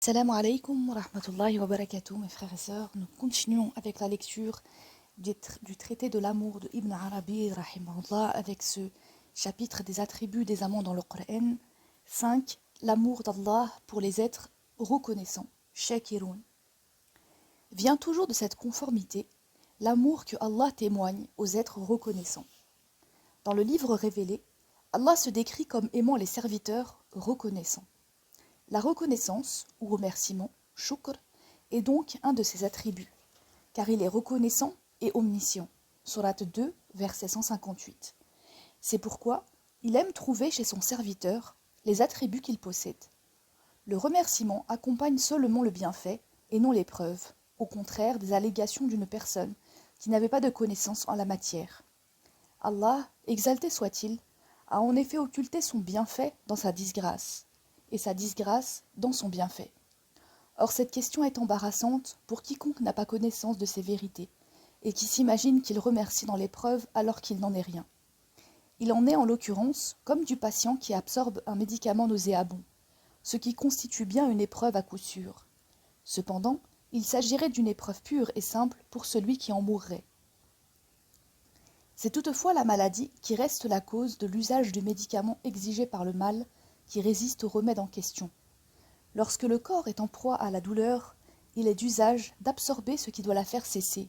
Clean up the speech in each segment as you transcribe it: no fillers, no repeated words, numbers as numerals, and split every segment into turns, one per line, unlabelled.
Salam alaikum wa rahmatullahi wa barakatuh, mes frères et sœurs. Nous continuons avec la lecture du traité de l'amour de Ibn Arabi, rahimahullah, avec ce chapitre des attributs des amants dans le Coran. 5. L'amour d'Allah pour les êtres reconnaissants, shakirun. Vient toujours de cette conformité l'amour que Allah témoigne aux êtres reconnaissants. Dans le livre révélé, Allah se décrit comme aimant les serviteurs reconnaissants. La reconnaissance, ou remerciement, shukr, est donc un de ses attributs, car il est reconnaissant et omniscient. Sourate 2, verset 158. C'est pourquoi il aime trouver chez son serviteur les attributs qu'il possède. Le remerciement accompagne seulement le bienfait et non les preuves, au contraire des allégations d'une personne qui n'avait pas de connaissance en la matière. Allah, exalté soit-il, a en effet occulté son bienfait dans sa disgrâce, et sa disgrâce dans son bienfait. Or cette question est embarrassante pour quiconque n'a pas connaissance de ces vérités, et qui s'imagine qu'il remercie dans l'épreuve alors qu'il n'en est rien. Il en est en l'occurrence comme du patient qui absorbe un médicament nauséabond, ce qui constitue bien une épreuve à coup sûr. Cependant, il s'agirait d'une épreuve pure et simple pour celui qui en mourrait. C'est toutefois la maladie qui reste la cause de l'usage du médicament exigé par le mal qui résiste au remède en question. Lorsque le corps est en proie à la douleur, il est d'usage d'absorber ce qui doit la faire cesser,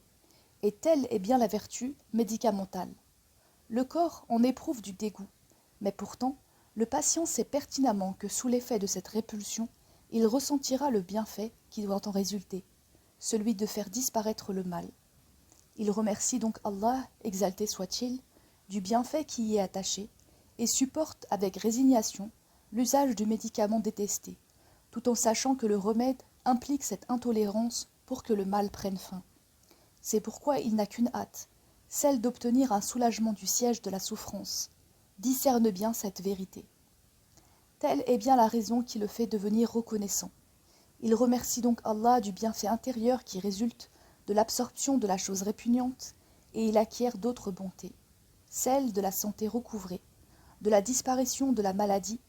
et telle est bien la vertu médicamentale. Le corps en éprouve du dégoût, mais pourtant, le patient sait pertinemment que sous l'effet de cette répulsion, il ressentira le bienfait qui doit en résulter, celui de faire disparaître le mal. Il remercie donc Allah, exalté soit-il, du bienfait qui y est attaché, et supporte avec résignation l'usage du médicament détesté, tout en sachant que le remède implique cette intolérance pour que le mal prenne fin. C'est pourquoi il n'a qu'une hâte, celle d'obtenir un soulagement du siège de la souffrance. Discerne bien cette vérité. Telle est bien la raison qui le fait devenir reconnaissant. Il remercie donc Allah du bienfait intérieur qui résulte de l'absorption de la chose répugnante, et il acquiert d'autres bontés, celle de la santé recouvrée, de la disparition de la maladie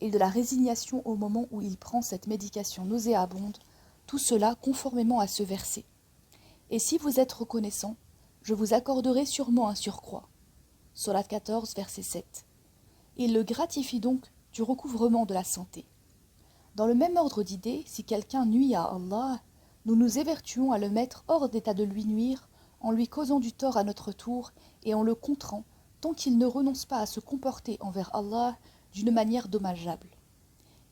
et de la résignation au moment où il prend cette médication nauséabonde, tout cela conformément à ce verset. Et si vous êtes reconnaissant, je vous accorderai sûrement un surcroît. Sourate 14, verset 7. Il le gratifie donc du recouvrement de la santé. Dans le même ordre d'idées, si quelqu'un nuit à Allah, nous nous évertuons à le mettre hors d'état de lui nuire, en lui causant du tort à notre tour et en le contrant, tant qu'il ne renonce pas à se comporter envers Allah d'une manière dommageable.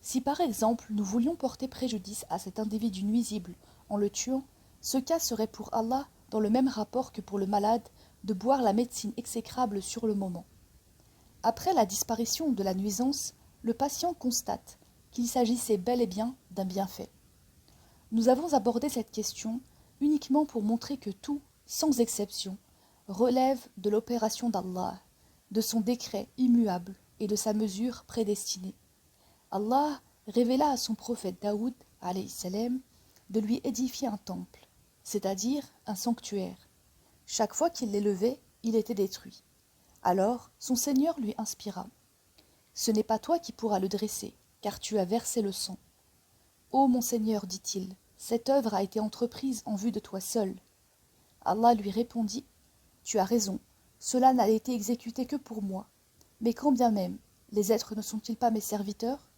Si par exemple nous voulions porter préjudice à cet individu nuisible en le tuant, ce cas serait pour Allah dans le même rapport que pour le malade de boire la médecine exécrable sur le moment. Après la disparition de la nuisance, le patient constate qu'il s'agissait bel et bien d'un bienfait. Nous avons abordé cette question uniquement pour montrer que tout, sans exception, relève de l'opération d'Allah, de son décret immuable et de sa mesure prédestinée. Allah révéla à son prophète Daoud, alayhi salam, de lui édifier un temple, c'est-à-dire un sanctuaire. Chaque fois qu'il l'élevait, il était détruit. Alors son Seigneur lui inspira. « Ce n'est pas toi qui pourras le dresser, car tu as versé le sang. Ô mon Seigneur, dit-il, cette œuvre a été entreprise en vue de toi seul. Allah lui répondit, tu as raison, cela n'a été exécuté que pour moi. Mais quand bien même, les êtres ne sont-ils pas mes serviteurs?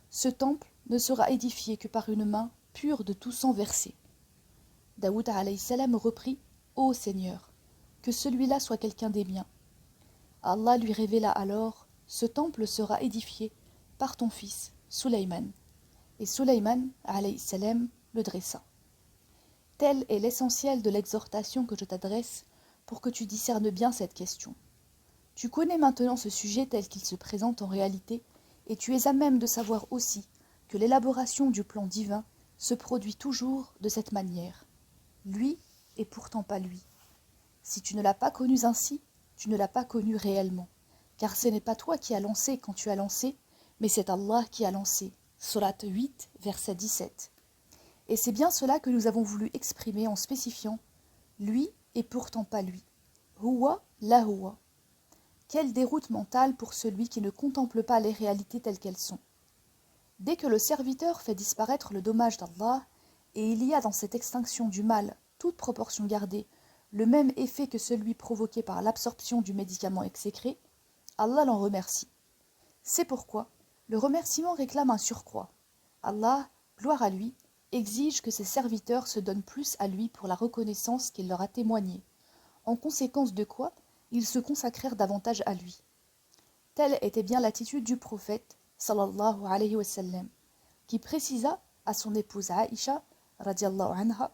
Ce temple ne sera édifié que par une main pure de tout sang versé. Daoud alayhi salam reprit, ô Seigneur, que celui-là soit quelqu'un des miens. Allah lui révéla alors, ce temple sera édifié par ton fils, Sulayman. Et Sulayman, alayhi salam, le dressa. Tel est l'essentiel de l'exhortation que je t'adresse pour que tu discernes bien cette question. Tu connais maintenant ce sujet tel qu'il se présente en réalité, et tu es à même de savoir aussi que l'élaboration du plan divin se produit toujours de cette manière. Lui et pourtant pas lui. Si tu ne l'as pas connu ainsi, tu ne l'as pas connu réellement, car ce n'est pas toi qui as lancé quand tu as lancé, mais c'est Allah qui a lancé. Sourate 8, verset 17. Et c'est bien cela que nous avons voulu exprimer en spécifiant « lui et pourtant pas lui ». Huwa la huwa. Quelle déroute mentale pour celui qui ne contemple pas les réalités telles qu'elles sont. Dès que le serviteur fait disparaître le dommage d'Allah, et il y a dans cette extinction du mal, toute proportion gardée, le même effet que celui provoqué par l'absorption du médicament exécré, Allah l'en remercie. C'est pourquoi le remerciement réclame un surcroît. Allah, gloire à lui, exige que ses serviteurs se donnent plus à lui pour la reconnaissance qu'il leur a témoignée, en conséquence de quoi ils se consacrèrent davantage à lui. Telle était bien l'attitude du prophète, sallallahu alayhi wa sallam, qui précisa à son épouse Aïcha, radiallahu anha,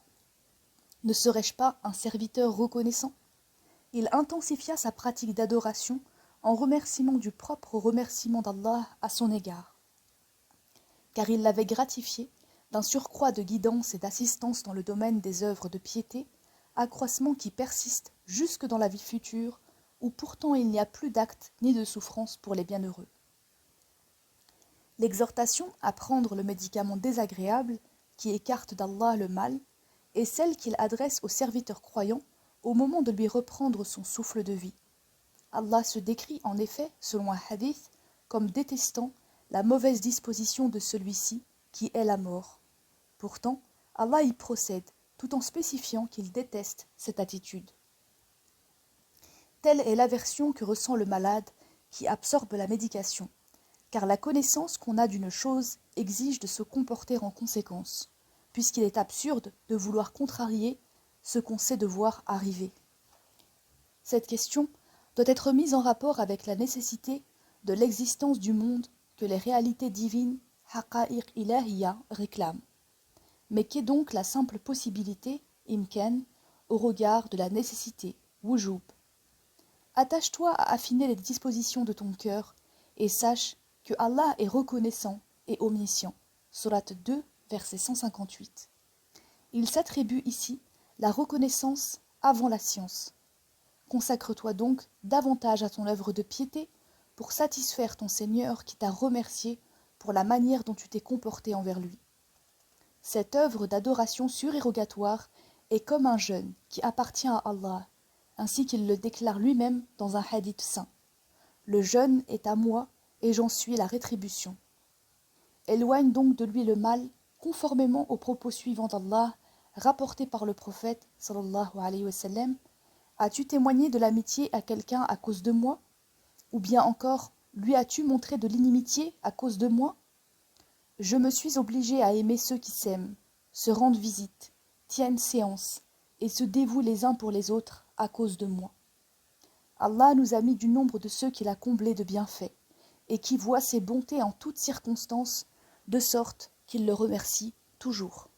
« Ne serais-je pas un serviteur reconnaissant ?» Il intensifia sa pratique d'adoration en remerciement du propre remerciement d'Allah à son égard. Car il l'avait gratifié d'un surcroît de guidance et d'assistance dans le domaine des œuvres de piété, accroissement qui persiste jusque dans la vie future, où pourtant il n'y a plus d'acte ni de souffrance pour les bienheureux. L'exhortation à prendre le médicament désagréable qui écarte d'Allah le mal est celle qu'il adresse au serviteur croyant au moment de lui reprendre son souffle de vie. Allah se décrit en effet, selon un hadith, comme détestant la mauvaise disposition de celui-ci qui est la mort. Pourtant, Allah y procède tout en spécifiant qu'il déteste cette attitude. Telle est l'aversion que ressent le malade qui absorbe la médication, car la connaissance qu'on a d'une chose exige de se comporter en conséquence, puisqu'il est absurde de vouloir contrarier ce qu'on sait devoir arriver. Cette question doit être mise en rapport avec la nécessité de l'existence du monde que les réalités divines, haqa'iq ilahiyya, réclament. Mais qu'est donc la simple possibilité, imkan, au regard de la nécessité, wujub? Attache-toi à affiner les dispositions de ton cœur et sache que Allah est reconnaissant et omniscient. Sourate 2, verset 158. Il s'attribue ici la reconnaissance avant la science. Consacre-toi donc davantage à ton œuvre de piété pour satisfaire ton Seigneur qui t'a remercié pour la manière dont tu t'es comporté envers lui. Cette œuvre d'adoration surérogatoire est comme un jeûne qui appartient à Allah, ainsi qu'il le déclare lui-même dans un hadith saint. Le jeûne est à moi et j'en suis la rétribution. Éloigne donc de lui le mal, conformément aux propos suivants d'Allah, rapportés par le prophète, sallallahu alayhi wa sallam. As-tu témoigné de l'amitié à quelqu'un à cause de moi? Ou bien encore, lui as-tu montré de l'inimitié à cause de moi? Je me suis obligé à aimer ceux qui s'aiment, se rendent visite, tiennent séance, et se dévouent les uns pour les autres à cause de moi. Allah nous a mis du nombre de ceux qu'il a comblés de bienfaits, et qui voient ses bontés en toutes circonstances, de sorte qu'il le remercie toujours.